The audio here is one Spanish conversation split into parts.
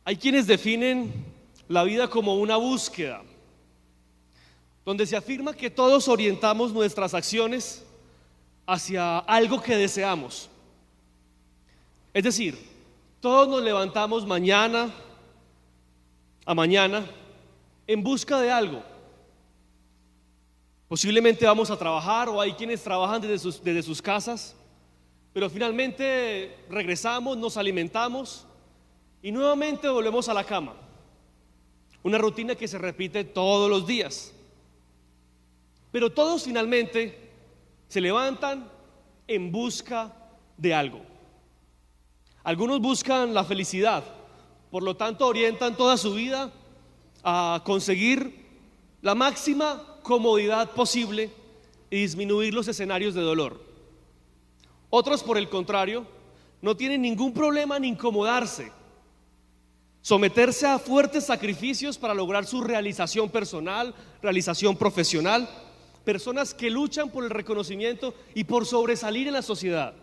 Hay quienes definen la vida como una búsqueda, donde se afirma que todos orientamos nuestras acciones hacia algo que deseamos. Es decir, todos nos levantamos mañana a mañana en busca de algo. Posiblemente vamos a trabajar, o hay quienes trabajan desde sus casas, pero finalmente regresamos, nos alimentamos y nuevamente volvemos a la cama. Una rutina que se repite todos los días. Pero todos finalmente se levantan en busca de algo. Algunos buscan la felicidad, por lo tanto orientan toda su vida a conseguir la máxima comodidad posible y disminuir los escenarios de dolor. Otros, por el contrario, no tienen ningún problema en incomodarse, someterse a fuertes sacrificios para lograr su realización personal, realización profesional. Personas que luchan por el reconocimiento y por sobresalir en la sociedad.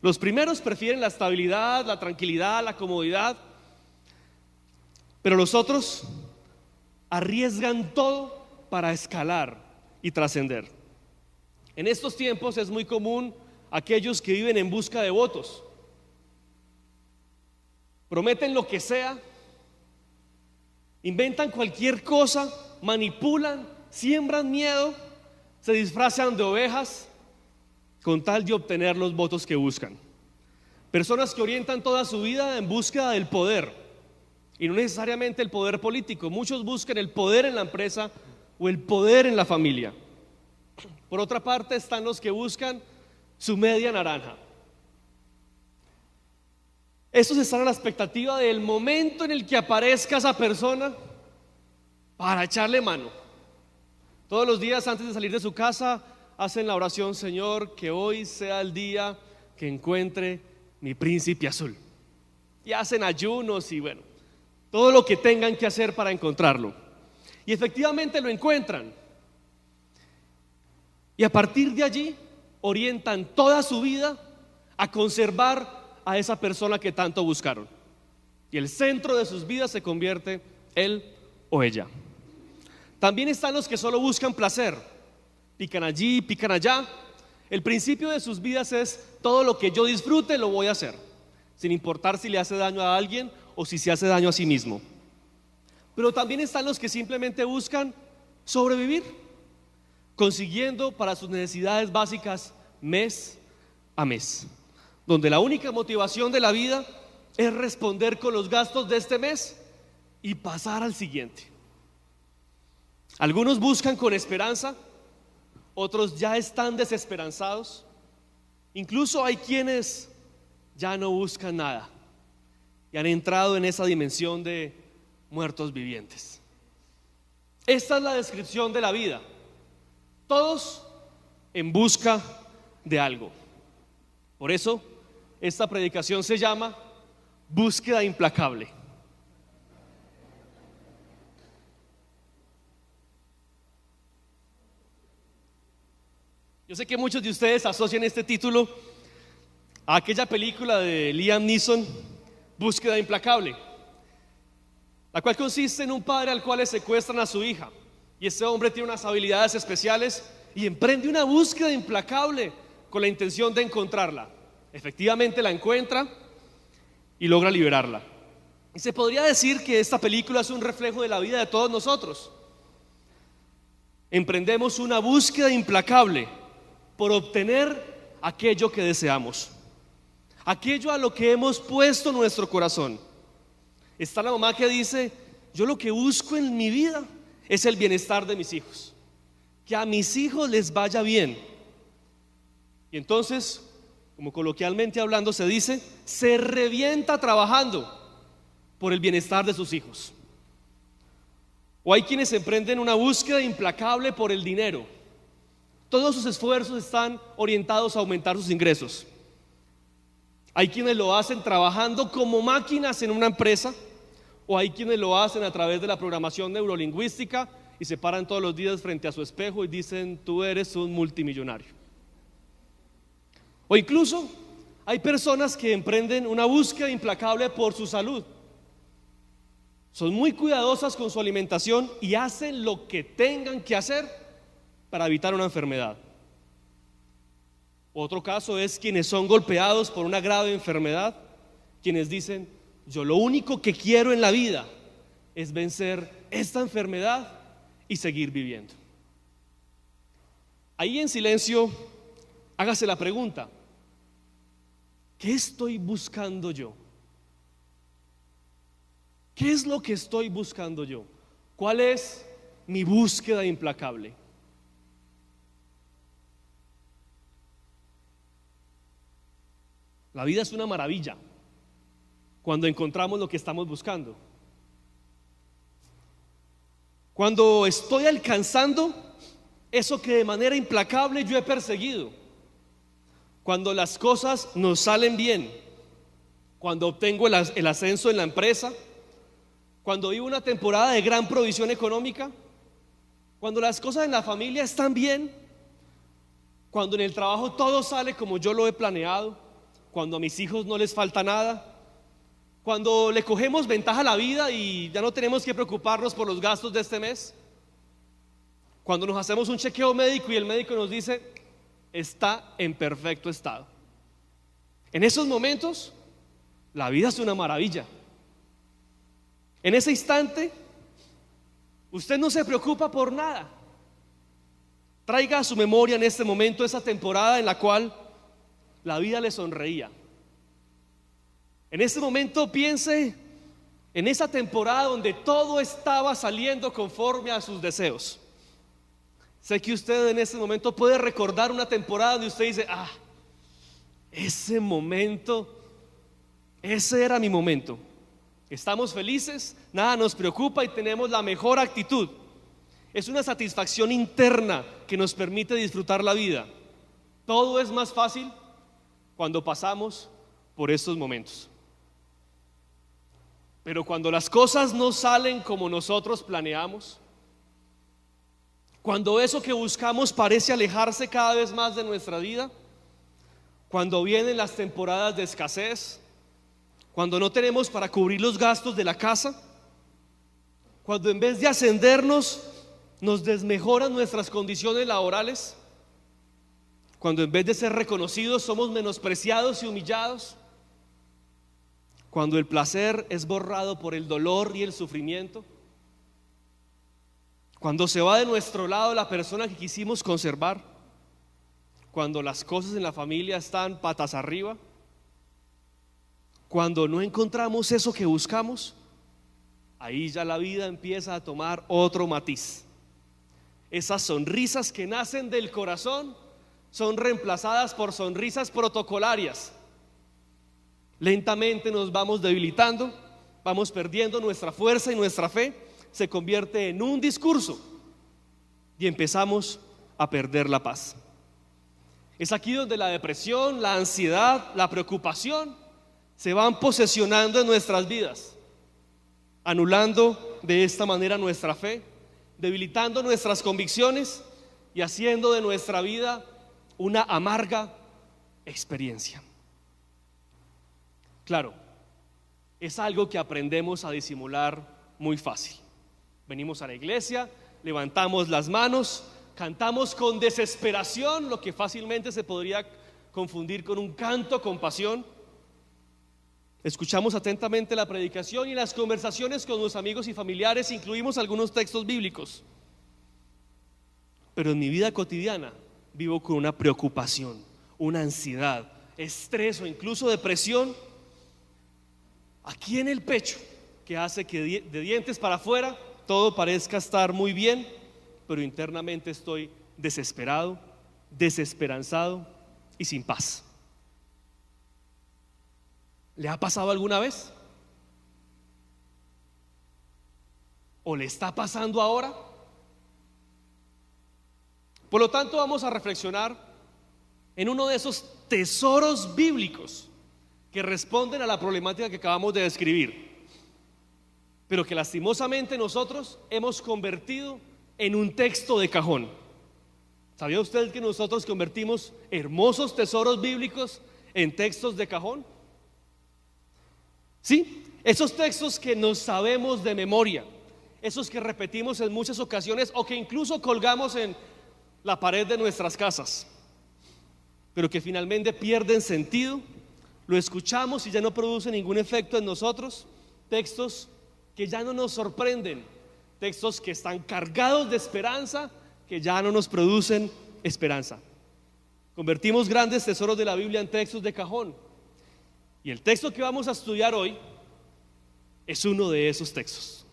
Los primeros prefieren la estabilidad, la tranquilidad, la comodidad, pero los otros arriesgan todo para escalar y trascender. En estos tiempos es muy común aquellos que viven en busca de votos. Prometen lo que sea, inventan cualquier cosa, manipulan, siembran miedo, se disfrazan de ovejas con tal de obtener los votos que buscan. Personas que orientan toda su vida en búsqueda del poder, y no necesariamente el poder político. Muchos buscan el poder en la empresa o el poder en la familia. Por otra parte están los que buscan su media naranja. Estos están a la expectativa del momento en el que aparezca esa persona para echarle mano. Todos los días antes de salir de su casa hacen la oración: Señor, que hoy sea el día que encuentre mi príncipe azul. Y hacen ayunos y bueno, todo lo que tengan que hacer para encontrarlo. Y efectivamente lo encuentran. Y a partir de allí orientan toda su vida a conservar a esa persona que tanto buscaron. Y el centro de sus vidas se convierte él o ella. También están los que solo buscan placer, pican allí, pican allá. El principio de sus vidas es: todo lo que yo disfrute lo voy a hacer, sin importar si le hace daño a alguien o si se hace daño a sí mismo. Pero también están los que simplemente buscan sobrevivir, consiguiendo para sus necesidades básicas mes a mes, donde la única motivación de la vida es responder con los gastos de este mes y pasar al siguiente. Algunos buscan con esperanza, otros ya están desesperanzados. Incluso hay quienes ya no buscan nada y han entrado en esa dimensión de muertos vivientes. Esta es la descripción de la vida, todos en busca de algo. Por eso esta predicación se llama Búsqueda Implacable. Yo sé que muchos de ustedes asocian este título a aquella película de Liam Neeson, Búsqueda Implacable, la cual consiste en un padre al cual le secuestran a su hija, y ese hombre tiene unas habilidades especiales y emprende una búsqueda implacable con la intención de encontrarla. Efectivamente la encuentra y logra liberarla. Y se podría decir que esta película es un reflejo de la vida de todos nosotros. Emprendemos una búsqueda implacable por obtener aquello que deseamos, aquello a lo que hemos puesto nuestro corazón. Está la mamá que dice: yo lo que busco en mi vida es el bienestar de mis hijos, que a mis hijos les vaya bien. Y entonces, como coloquialmente hablando se dice, se revienta trabajando por el bienestar de sus hijos. O hay quienes emprenden una búsqueda implacable por el dinero. Todos sus esfuerzos están orientados a aumentar sus ingresos. Hay quienes lo hacen trabajando como máquinas en una empresa, o hay quienes lo hacen a través de la programación neurolingüística y se paran todos los días frente a su espejo y dicen: tú eres un multimillonario. O incluso hay personas que emprenden una búsqueda implacable por su salud. Son muy cuidadosas con su alimentación y hacen lo que tengan que hacer para evitar una enfermedad. Otro caso es quienes son golpeados por una grave enfermedad, quienes dicen: yo lo único que quiero en la vida es vencer esta enfermedad y seguir viviendo. Ahí en silencio, hágase la pregunta: ¿qué estoy buscando yo? ¿Qué es lo que estoy buscando yo? ¿Cuál es mi búsqueda implacable? La vida es una maravilla cuando encontramos lo que estamos buscando. Cuando estoy alcanzando eso que de manera implacable yo he perseguido. Cuando las cosas nos salen bien. Cuando obtengo el ascenso en la empresa. Cuando vivo una temporada de gran provisión económica. Cuando las cosas en la familia están bien. Cuando en el trabajo todo sale como yo lo he planeado. Cuando a mis hijos no les falta nada. Cuando le cogemos ventaja a la vida y ya no tenemos que preocuparnos por los gastos de este mes. Cuando nos hacemos un chequeo médico y el médico nos dice: está en perfecto estado. En esos momentos, la vida es una maravilla. En ese instante, usted no se preocupa por nada. Traiga a su memoria en este momento esa temporada en la cual la vida le sonreía. En ese momento piense en esa temporada donde todo estaba saliendo conforme a sus deseos. Sé que usted en ese momento puede recordar una temporada donde usted dice: ese momento, ese era mi momento. Estamos felices, nada nos preocupa y tenemos la mejor actitud. Es una satisfacción interna que nos permite disfrutar la vida. Todo es más fácil cuando pasamos por estos momentos. Pero cuando las cosas no salen como nosotros planeamos, cuando eso que buscamos parece alejarse cada vez más de nuestra vida, cuando vienen las temporadas de escasez, cuando no tenemos para cubrir los gastos de la casa, cuando en vez de ascendernos nos desmejoran nuestras condiciones laborales, cuando en vez de ser reconocidos somos menospreciados y humillados, cuando el placer es borrado por el dolor y el sufrimiento, cuando se va de nuestro lado la persona que quisimos conservar, cuando las cosas en la familia están patas arriba, cuando no encontramos eso que buscamos, ahí ya la vida empieza a tomar otro matiz. Esas sonrisas que nacen del corazón son reemplazadas por sonrisas protocolarias. Lentamente nos vamos debilitando, vamos perdiendo nuestra fuerza y nuestra fe se convierte en un discurso y empezamos a perder la paz. Es aquí donde la depresión, la ansiedad, la preocupación se van posesionando en nuestras vidas, anulando de esta manera nuestra fe, debilitando nuestras convicciones y haciendo de nuestra vida una amarga experiencia. Claro, es algo que aprendemos a disimular muy fácil. Venimos a la iglesia, levantamos las manos, cantamos con desesperación, lo que fácilmente se podría confundir con un canto con pasión. Escuchamos atentamente la predicación y las conversaciones con los amigos y familiares, incluimos algunos textos bíblicos. Pero en mi vida cotidiana vivo con una preocupación, una ansiedad, estrés o incluso depresión aquí en el pecho, que hace que de dientes para afuera todo parezca estar muy bien, pero internamente estoy desesperado, desesperanzado y sin paz. ¿Le ha pasado alguna vez? ¿O le está pasando ahora? Por lo tanto, vamos a reflexionar en uno de esos tesoros bíblicos que responden a la problemática que acabamos de describir, pero que lastimosamente nosotros hemos convertido en un texto de cajón. ¿Sabía usted que nosotros convertimos hermosos tesoros bíblicos en textos de cajón? Sí, Esos textos que nos sabemos de memoria, esos que repetimos en muchas ocasiones o que incluso colgamos en la pared de nuestras casas, pero que finalmente pierden sentido, lo escuchamos y ya no produce ningún efecto en nosotros. Textos que ya no nos sorprenden, textos que están cargados de esperanza, que ya no nos producen esperanza. Convertimos grandes tesoros de la Biblia en textos de cajón, y el texto que vamos a estudiar hoy es uno de esos textos.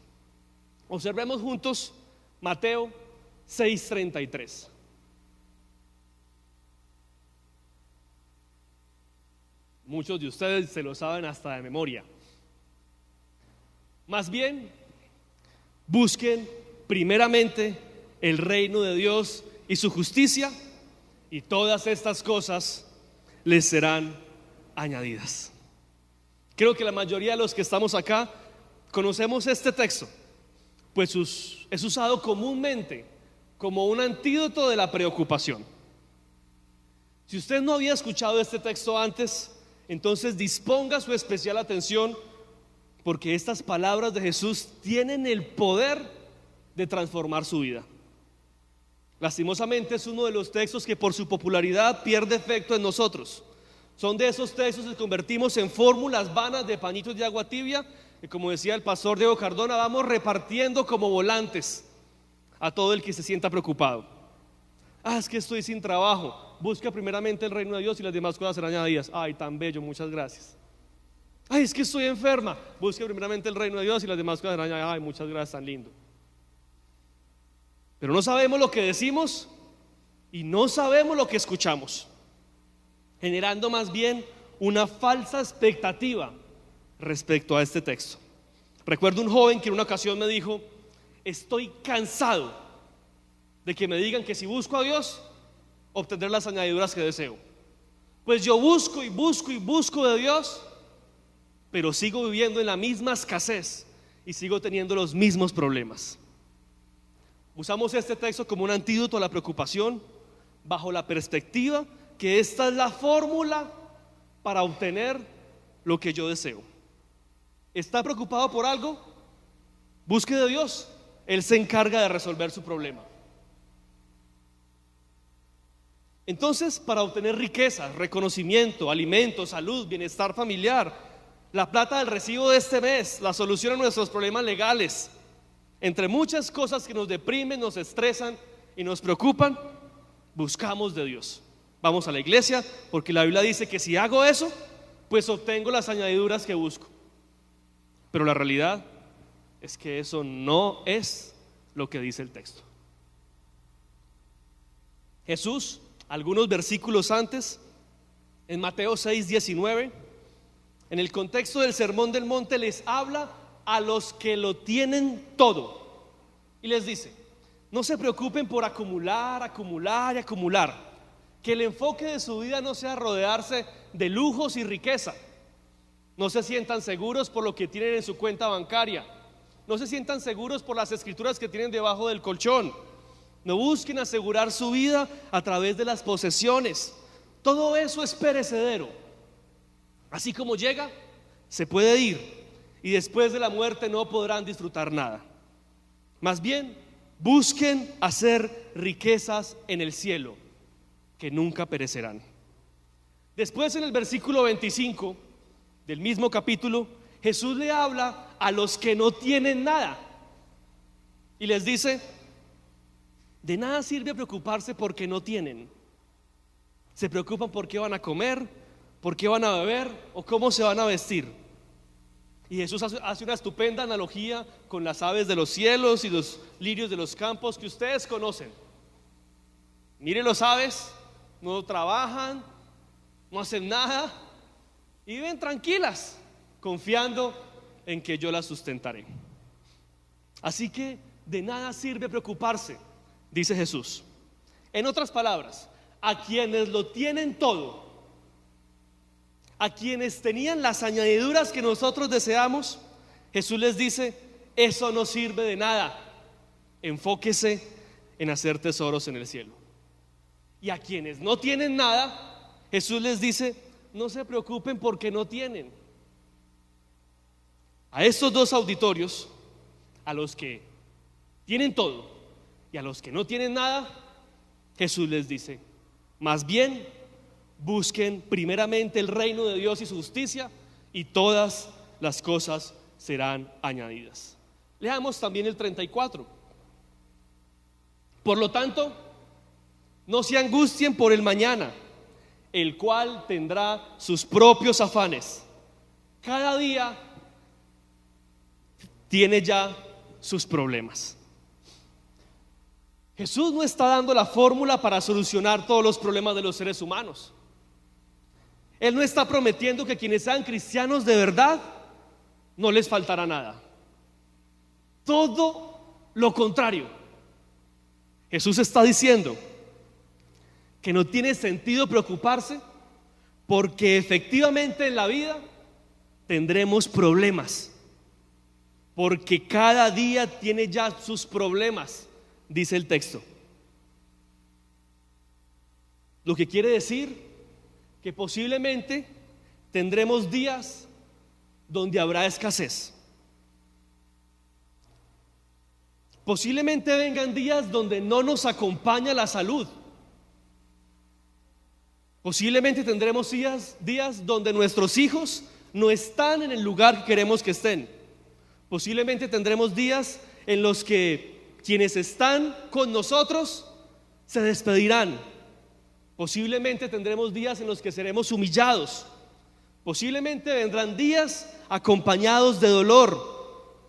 Observemos juntos Mateo 6:33. Muchos de ustedes se lo saben hasta de memoria. Más bien, busquen primeramente el reino de Dios y su justicia, y todas estas cosas les serán añadidas. Creo que la mayoría de los que estamos acá conocemos este texto, pues es usado comúnmente como un antídoto de la preocupación. Si usted no había escuchado este texto antes, entonces disponga su especial atención, porque estas palabras de Jesús tienen el poder de transformar su vida. Lastimosamente es uno de los textos que por su popularidad pierde efecto en nosotros. Son de esos textos que convertimos en fórmulas vanas de pañitos de agua tibia, que, como decía el pastor Diego Cardona, vamos repartiendo como volantes a todo el que se sienta preocupado. Es que estoy sin trabajo. Busca primeramente el reino de Dios y las demás cosas serán añadidas. Ay, tan bello, muchas gracias. Es que estoy enferma. Busca primeramente el reino de Dios y las demás cosas serán añadidas. Ay, muchas gracias, tan lindo. Pero no sabemos lo que decimos y no sabemos lo que escuchamos, generando más bien una falsa expectativa respecto a este texto. Recuerdo un joven que en una ocasión me dijo: estoy cansado de que me digan que si busco a Dios obtendré las añadiduras que deseo. Pues yo busco y busco y busco de Dios, pero sigo viviendo en la misma escasez y sigo teniendo los mismos problemas. Usamos este texto como un antídoto a la preocupación, bajo la perspectiva que esta es la fórmula para obtener lo que yo deseo. ¿Está preocupado por algo? Busque de Dios, Él se encarga de resolver su problema. Entonces, para obtener riqueza, reconocimiento, alimento, salud, bienestar familiar, la plata del recibo de este mes, la solución a nuestros problemas legales, entre muchas cosas que nos deprimen, nos estresan y nos preocupan, buscamos de Dios. Vamos a la iglesia porque la Biblia dice que si hago eso, pues obtengo las añadiduras que busco. Pero la realidad es que eso no es lo que dice el texto. Jesús, algunos versículos antes, en Mateo 6:19, en el contexto del Sermón del Monte, les habla a los que lo tienen todo y les dice: no se preocupen por acumular, acumular y acumular. Que el enfoque de su vida no sea rodearse de lujos y riqueza. No se sientan seguros por lo que tienen en su cuenta bancaria. No se sientan seguros por las escrituras que tienen debajo del colchón. No busquen asegurar su vida a través de las posesiones. Todo eso es perecedero. Así como llega, se puede ir, y después de la muerte no podrán disfrutar nada. Más bien, busquen hacer riquezas en el cielo, que nunca perecerán. Después, en el versículo 25 del mismo capítulo, Jesús le habla a los que no tienen nada y les dice: de nada sirve preocuparse porque no tienen. Se preocupan por qué van a comer, por qué van a beber o cómo se van a vestir. Y Jesús hace una estupenda analogía con las aves de los cielos y los lirios de los campos que ustedes conocen. Miren los aves, no trabajan, no hacen nada y viven tranquilas, confiando en que yo las sustentaré. Así que de nada sirve preocuparse, dice Jesús. En otras palabras, a quienes lo tienen todo, a quienes tenían las añadiduras que nosotros deseamos, Jesús les dice: eso no sirve de nada, enfóquese en hacer tesoros en el cielo. Y a quienes no tienen nada, Jesús les dice: no se preocupen porque no tienen. A estos dos auditorios, a los que tienen todo y a los que no tienen nada, Jesús les dice: más bien busquen primeramente el reino de Dios y su justicia, y todas las cosas serán añadidas. Leamos también el 34. Por lo tanto, no se angustien por el mañana, el cual tendrá sus propios afanes. Cada día tiene ya sus problemas. Jesús no está dando la fórmula para solucionar todos los problemas de los seres humanos. Él no está prometiendo que quienes sean cristianos de verdad no les faltará nada. Todo lo contrario. Jesús está diciendo que no tiene sentido preocuparse, porque efectivamente en la vida tendremos problemas, porque cada día tiene ya sus problemas, dice el texto. Lo que quiere decir que posiblemente tendremos días donde habrá escasez. Posiblemente vengan días donde no nos acompaña la salud. Posiblemente tendremos días donde nuestros hijos no están en el lugar que queremos que estén. Posiblemente tendremos días en los que quienes están con nosotros se despedirán. Posiblemente tendremos días en los que seremos humillados. Posiblemente vendrán días acompañados de dolor.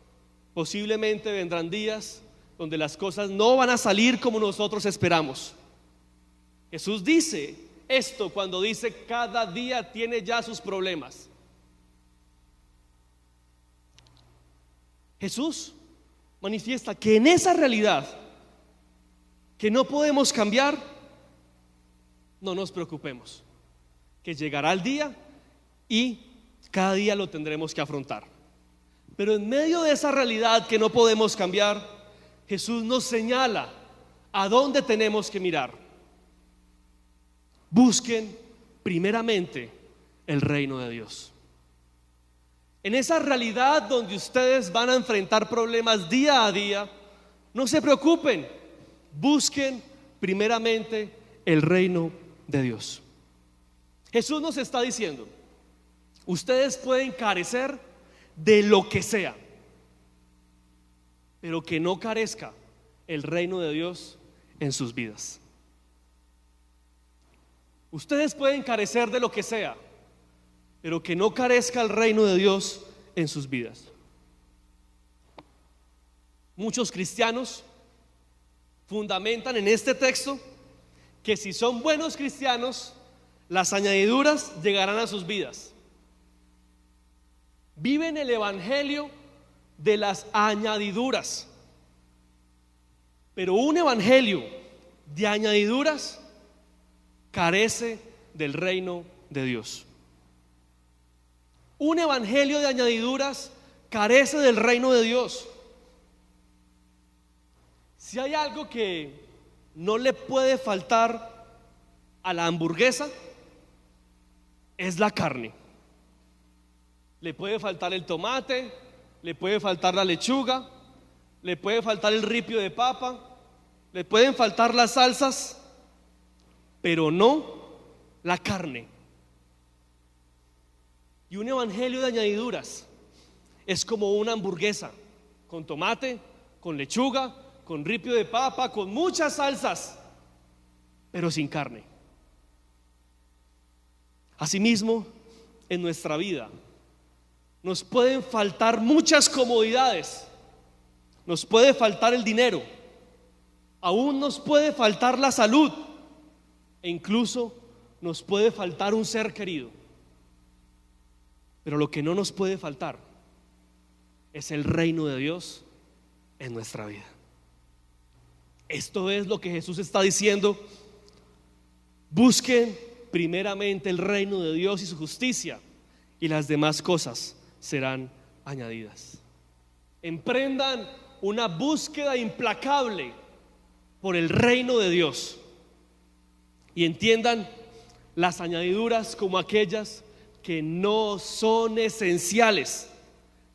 Posiblemente vendrán días donde las cosas no van a salir como nosotros esperamos. Jesús dice esto cuando dice: cada día tiene ya sus problemas. Jesús manifiesta que en esa realidad que no podemos cambiar, no nos preocupemos, que llegará el día y cada día lo tendremos que afrontar. Pero en medio de esa realidad que no podemos cambiar, Jesús nos señala a dónde tenemos que mirar. Busquen primeramente el reino de Dios. En esa realidad donde ustedes van a enfrentar problemas día a día, no se preocupen, busquen primeramente el reino de Dios. Jesús nos está diciendo: ustedes pueden carecer de lo que sea, pero que no carezca el reino de Dios en sus vidas. Ustedes pueden carecer de lo que sea, pero que no carezca el reino de Dios en sus vidas. Muchos cristianos fundamentan en este texto que si son buenos cristianos, las añadiduras llegarán a sus vidas. Viven el evangelio de las añadiduras, pero un evangelio de añadiduras carece del reino de Dios. Un evangelio de añadiduras carece del reino de Dios. Si hay algo que no le puede faltar a la hamburguesa, es la carne. Le puede faltar el tomate, le puede faltar la lechuga, le puede faltar el ripio de papa, le pueden faltar las salsas, pero no la carne. Y un evangelio de añadiduras es como una hamburguesa con tomate, con lechuga, con ripio de papa, con muchas salsas, pero sin carne. Asimismo, en nuestra vida nos pueden faltar muchas comodidades, nos puede faltar el dinero, aún nos puede faltar la salud, e incluso nos puede faltar un ser querido. Pero lo que no nos puede faltar es el reino de Dios en nuestra vida. Esto es lo que Jesús está diciendo: busquen primeramente el reino de Dios y su justicia, y las demás cosas serán añadidas. Emprendan una búsqueda implacable por el reino de Dios y entiendan las añadiduras como aquellas que no son esenciales,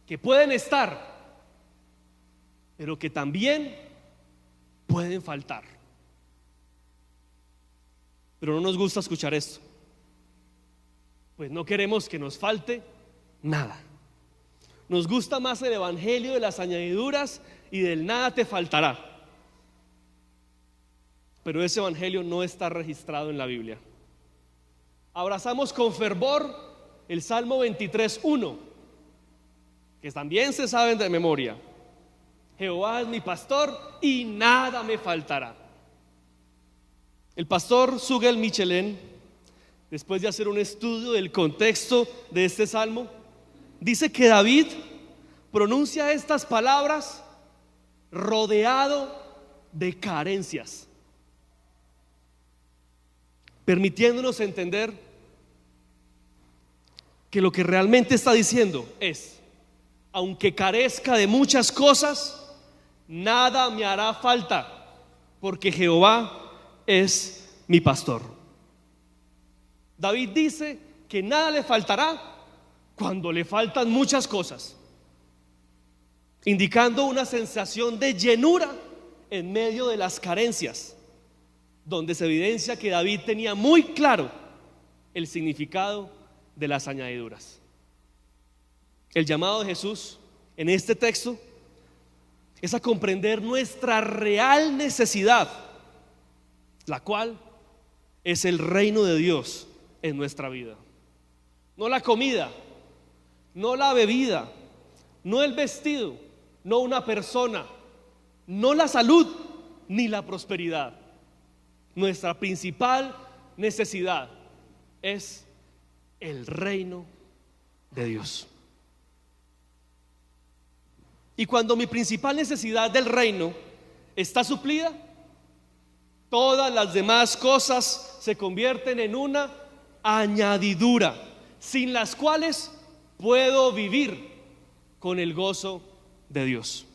que pueden estar, pero que también pueden faltar. Pero no nos gusta escuchar esto, pues no queremos que nos falte nada. Nos gusta más el evangelio de las añadiduras y del nada te faltará. Pero ese evangelio no está registrado en la Biblia. Abrazamos con fervor el Salmo 23:1, que también se saben de memoria. Jehová es mi pastor y nada me faltará. El pastor Sugel Michelén, después de hacer un estudio del contexto de este salmo, dice que David pronuncia estas palabras rodeado de carencias, permitiéndonos entender que lo que realmente está diciendo es: aunque carezca de muchas cosas, nada me hará falta, porque Jehová es mi pastor. David dice que nada le faltará cuando le faltan muchas cosas, indicando una sensación de llenura en medio de las carencias, donde se evidencia que David tenía muy claro el significado de las añadiduras. El llamado de Jesús en este texto es a comprender nuestra real necesidad, la cual es el reino de Dios en nuestra vida. No la comida, no la bebida, no el vestido, no una persona, no la salud, ni la prosperidad. Nuestra principal necesidad es el reino de Dios. Y cuando mi principal necesidad del reino está suplida, todas las demás cosas se convierten en una añadidura, sin las cuales puedo vivir con el gozo de Dios.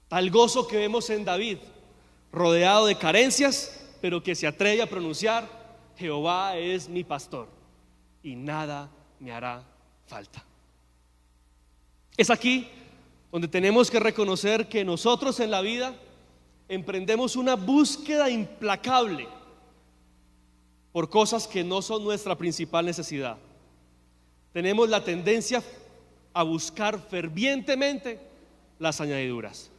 Tal gozo que vemos en David, rodeado de carencias, pero que se atreve a pronunciar: Jehová es mi pastor y nada me hará falta. Es aquí donde tenemos que reconocer que nosotros en la vida emprendemos una búsqueda implacable por cosas que no son nuestra principal necesidad. Tenemos la tendencia a buscar fervientemente las añadiduras.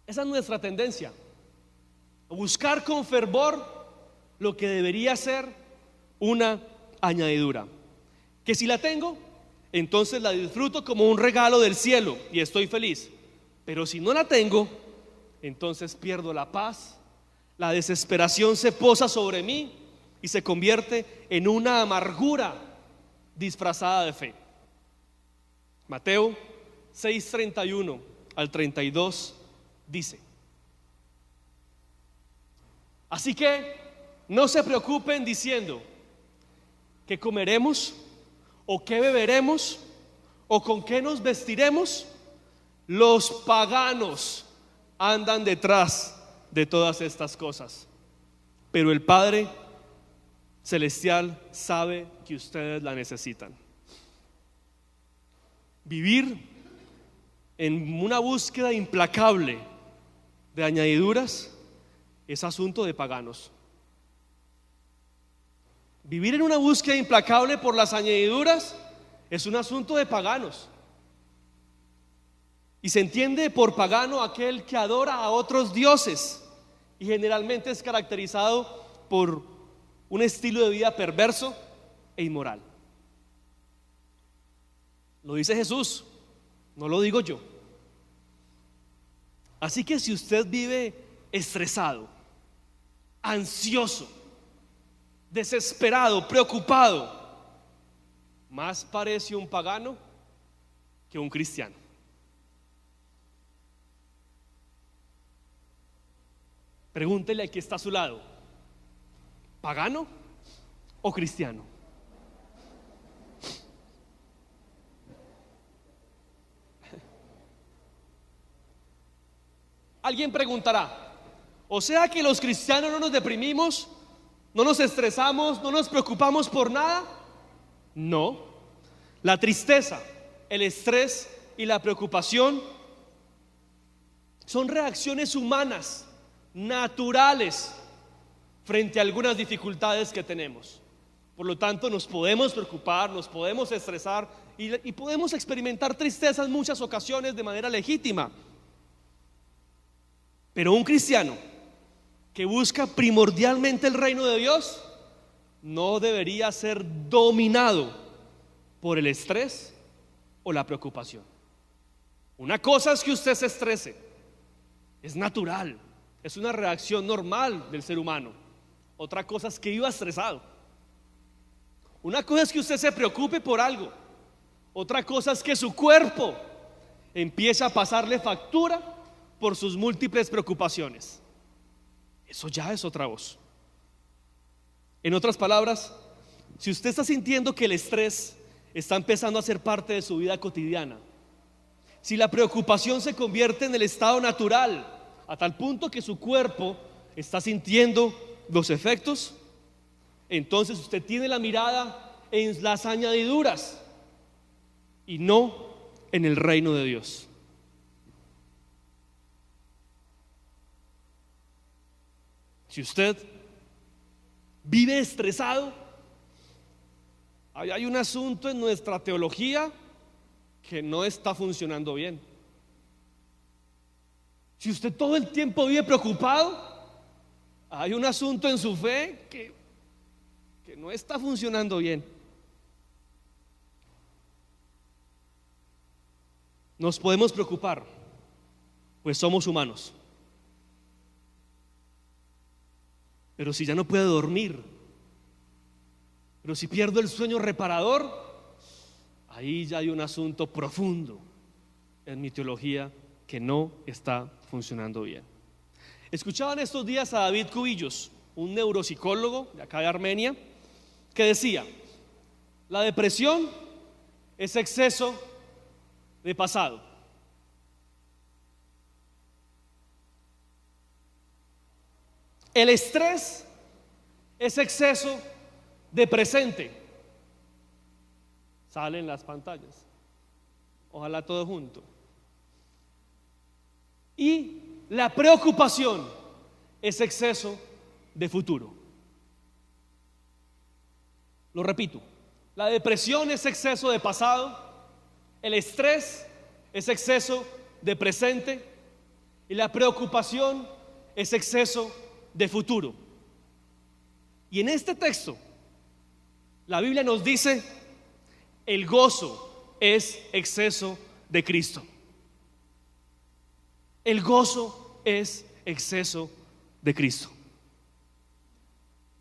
Esa es nuestra tendencia, a buscar con fervor lo que debería ser una añadidura, que si la tengo, entonces la disfruto como un regalo del cielo y estoy feliz. Pero si no la tengo, entonces pierdo la paz, la desesperación se posa sobre mí y se convierte en una amargura disfrazada de fe. Mateo 6:31 al 32 dice: así que no se preocupen diciendo: ¿qué comeremos? ¿O qué beberemos? ¿O con qué nos vestiremos? Los paganos andan detrás de todas estas cosas, pero el Padre Celestial sabe que ustedes la necesitan. Vivir en una búsqueda implacable de añadiduras es asunto de paganos. Vivir en una búsqueda implacable por las añadiduras es un asunto de paganos. Y se entiende por pagano aquel que adora a otros dioses, y generalmente es caracterizado por un estilo de vida perverso e inmoral. Lo dice Jesús, no lo digo yo. Así que si usted vive estresado, ansioso, desesperado, preocupado, más parece un pagano que un cristiano. Pregúntele al que está a su lado: ¿pagano o cristiano? Alguien preguntará: ¿o sea que los cristianos no nos deprimimos, no nos estresamos, no nos preocupamos por nada? No, La tristeza, el estrés y la preocupación son reacciones humanas, naturales, frente a algunas dificultades que tenemos. Por lo tanto, nos podemos preocupar, nos podemos estresar y podemos experimentar tristeza en muchas ocasiones de manera legítima. Pero un cristiano que busca primordialmente el reino de Dios no debería ser dominado por el estrés o la preocupación. Una cosa es que usted se estrese, es natural, es una reacción normal del ser humano. Otra cosa es que viva estresado. Una cosa es que usted se preocupe por algo, otra cosa es que su cuerpo empiece a pasarle factura por sus múltiples preocupaciones. Eso ya es otra voz. En otras palabras, si usted está sintiendo que el estrés está empezando a ser parte de su vida cotidiana, si la preocupación se convierte en el estado natural a tal punto que su cuerpo está sintiendo los efectos, entonces usted tiene la mirada en las añadiduras y no en el reino de Dios. Si usted vive estresado, hay un asunto en nuestra teología que no está funcionando bien. Si usted todo el tiempo vive preocupado, hay un asunto en su fe que no está funcionando bien. Nos podemos preocupar, pues somos humanos. Pero si ya no puedo dormir, pero si pierdo el sueño reparador, ahí ya hay un asunto profundo en mi teología que no está funcionando bien. Escuchaban estos días a David Cubillos, un neuropsicólogo de acá de Armenia, que decía: la depresión es exceso de pasado. El estrés es exceso de presente. Salen las pantallas. Ojalá todo junto. Y la preocupación es exceso de futuro. Lo repito, la depresión es exceso de pasado, el estrés es exceso de presente y la preocupación es exceso de futuro. Y en este texto la Biblia nos dice: el gozo es exceso de Cristo. El gozo es exceso de Cristo.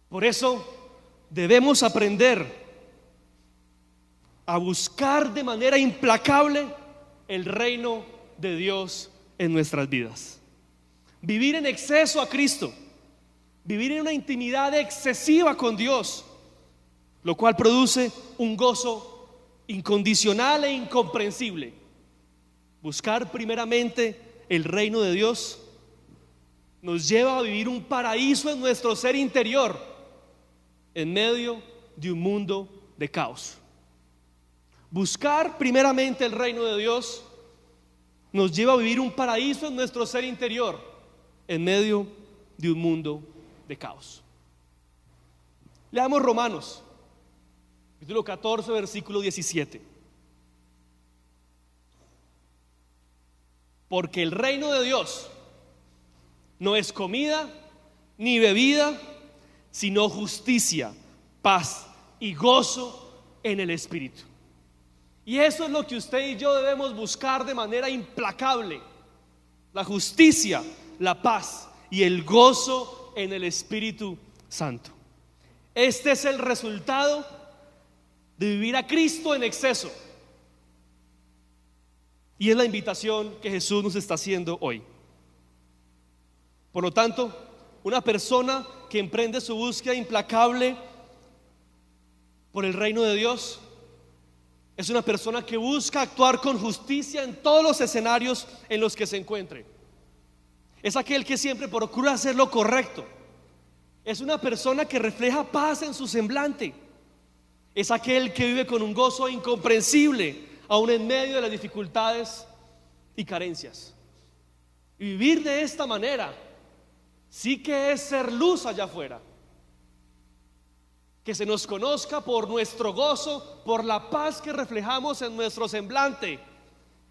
Por eso debemos aprender a buscar de manera implacable el reino de Dios en nuestras vidas. Vivir en exceso a Cristo, vivir en una intimidad excesiva con Dios, lo cual produce un gozo incondicional e incomprensible. Buscar primeramente el reino de Dios nos lleva a vivir un paraíso en nuestro ser interior en medio de un mundo de caos. Buscar primeramente el reino de Dios nos lleva a vivir un paraíso en nuestro ser interior en medio de un mundo de caos. Leamos Romanos capítulo 14 versículo 17. Porque el reino de Dios no es comida ni bebida, sino justicia, paz y gozo en el Espíritu. Y eso es lo que usted y yo debemos buscar de manera implacable: la justicia, la paz y el gozo en el Espíritu Santo. Este es el resultado de vivir a Cristo en exceso. Y es la invitación que Jesús nos está haciendo hoy. Por lo tanto, una persona que emprende su búsqueda implacable por el reino de Dios es una persona que busca actuar con justicia en todos los escenarios en los que se encuentre. Es aquel que siempre procura hacer lo correcto. Es una persona que refleja paz en su semblante. Es aquel que vive con un gozo incomprensible, aún en medio de las dificultades y carencias. Y vivir de esta manera sí que es ser luz allá afuera. Que se nos conozca por nuestro gozo, por la paz que reflejamos en nuestro semblante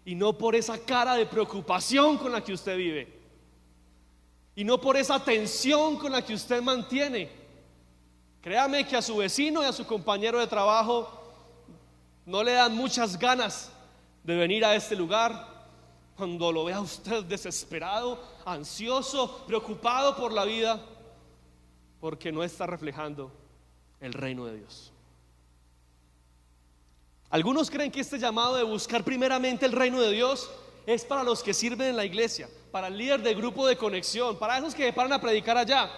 y no por esa cara de preocupación con la que usted vive y no por esa tensión con la que usted mantiene. Créame que a su vecino y a su compañero de trabajo no le dan muchas ganas de venir a este lugar cuando lo vea usted desesperado, ansioso, preocupado por la vida, porque no está reflejando el reino de Dios. Algunos creen que este llamado de buscar primeramente el reino de Dios es para los que sirven en la iglesia, para el líder de grupo de conexión, para esos que se paran a predicar allá,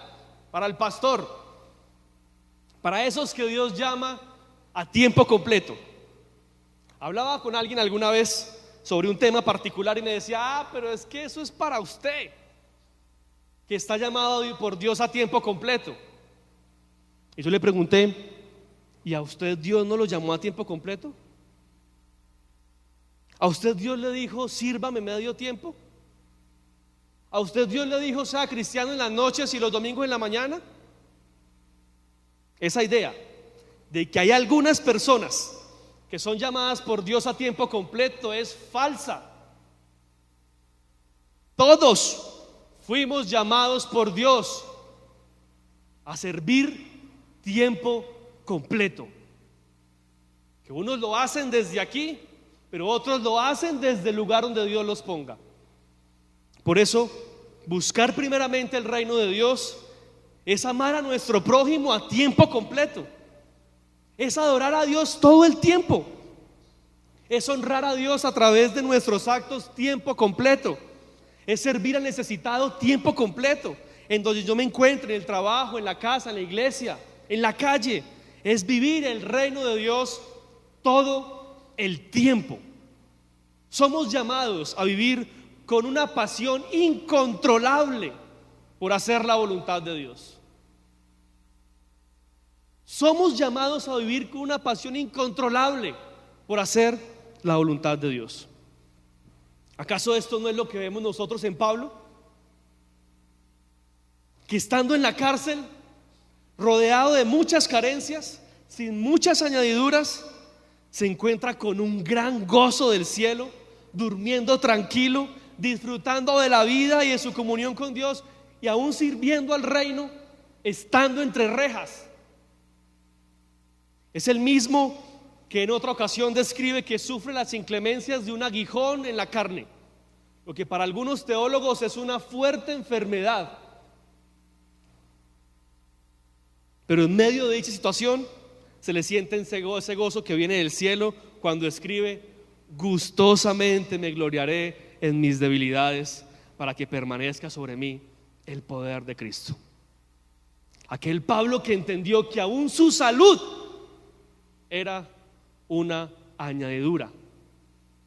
para el pastor, para esos que Dios llama a tiempo completo. Hablaba con alguien alguna vez sobre un tema particular y me decía: pero es que eso es para usted, que está llamado por Dios a tiempo completo. Y yo le pregunté: ¿y a usted Dios no lo llamó a tiempo completo? ¿A usted Dios le dijo sírvame medio tiempo? ¿A usted Dios le dijo sea cristiano en las noches y los domingos en la mañana? Esa idea de que hay algunas personas que son llamadas por Dios a tiempo completo es falsa. Todos fuimos llamados por Dios a servir tiempo completo. Que unos lo hacen desde aquí, pero otros lo hacen desde el lugar donde Dios los ponga. Por eso, buscar primeramente el reino de Dios es amar a nuestro prójimo a tiempo completo. Es adorar a Dios todo el tiempo. Es honrar a Dios a través de nuestros actos tiempo completo. Es servir al necesitado tiempo completo. En donde yo me encuentre, en el trabajo, en la casa, en la iglesia, en la calle. Es vivir el reino de Dios todo el tiempo. Somos llamados a vivir con una pasión incontrolable por hacer la voluntad de Dios. Somos llamados a vivir con una pasión incontrolable por hacer la voluntad de Dios. ¿Acaso esto no es lo que vemos nosotros en Pablo? Que estando en la cárcel, rodeado de muchas carencias, sin muchas añadiduras, se encuentra con un gran gozo del cielo, durmiendo tranquilo, disfrutando de la vida y de su comunión con Dios, y aún sirviendo al reino, estando entre rejas. Es el mismo que en otra ocasión describe que sufre las inclemencias de un aguijón en la carne, lo que para algunos teólogos es una fuerte enfermedad. Pero en medio de dicha situación se le siente ese gozo que viene del cielo cuando escribe: gustosamente me gloriaré en mis debilidades para que permanezca sobre mí el poder de Cristo. Aquel Pablo que entendió que aún su salud era una añadidura,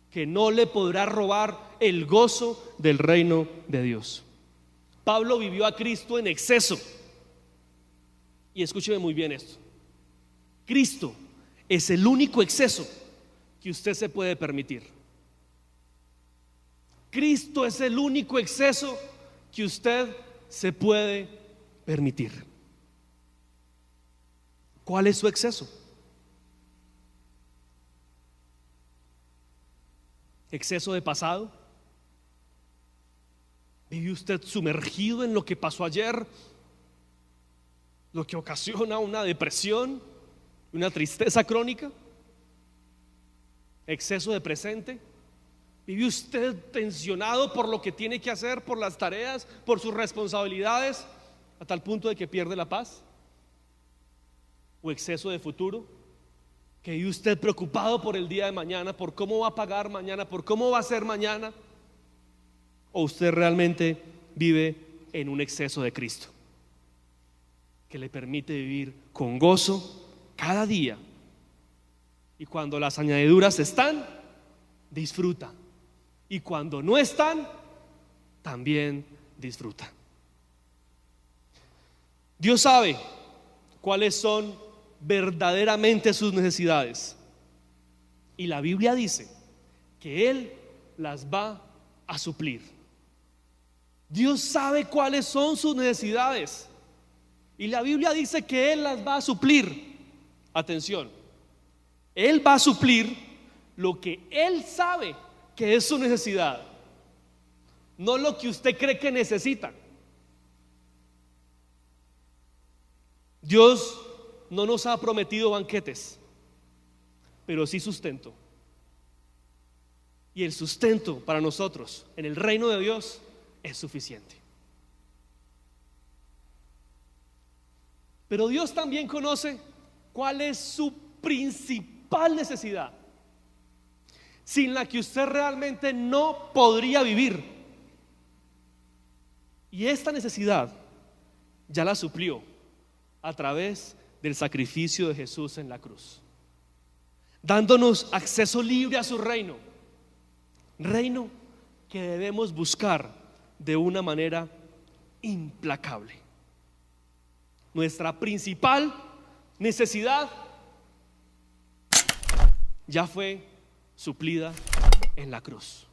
que no le podrá robar el gozo del reino de Dios. Pablo vivió a Cristo en exceso. Y escúcheme muy bien esto: Cristo es el único exceso que usted se puede permitir. Cristo es el único exceso que usted se puede permitir. ¿Cuál es su exceso? ¿Exceso de pasado? ¿Vive usted sumergido en lo que pasó ayer? Lo que ocasiona una depresión, una tristeza crónica. Exceso de presente. ¿Vive usted tensionado por lo que tiene que hacer, por las tareas, por sus responsabilidades, a tal punto de que pierde la paz? ¿O exceso de futuro? ¿Que vive usted preocupado por el día de mañana, por cómo va a pagar mañana, por cómo va a ser mañana? ¿O usted realmente vive en un exceso de Cristo, que le permite vivir con gozo cada día, y cuando las añadiduras están, disfruta, y cuando no están, también disfruta? Dios sabe cuáles son verdaderamente sus necesidades. Y la Biblia dice que Él las va a suplir. Dios sabe cuáles son sus necesidades. Y la Biblia dice que Él las va a suplir. Atención, Él va a suplir lo que Él sabe que es su necesidad, no lo que usted cree que necesita. Dios no nos ha prometido banquetes, pero sí sustento. Y el sustento para nosotros en el reino de Dios es suficiente. Pero Dios también conoce cuál es su principal necesidad, sin la que usted realmente no podría vivir. Y esta necesidad ya la suplió a través del sacrificio de Jesús en la cruz, dándonos acceso libre a su reino, reino que debemos buscar de una manera implacable. Nuestra principal necesidad ya fue suplida en la cruz.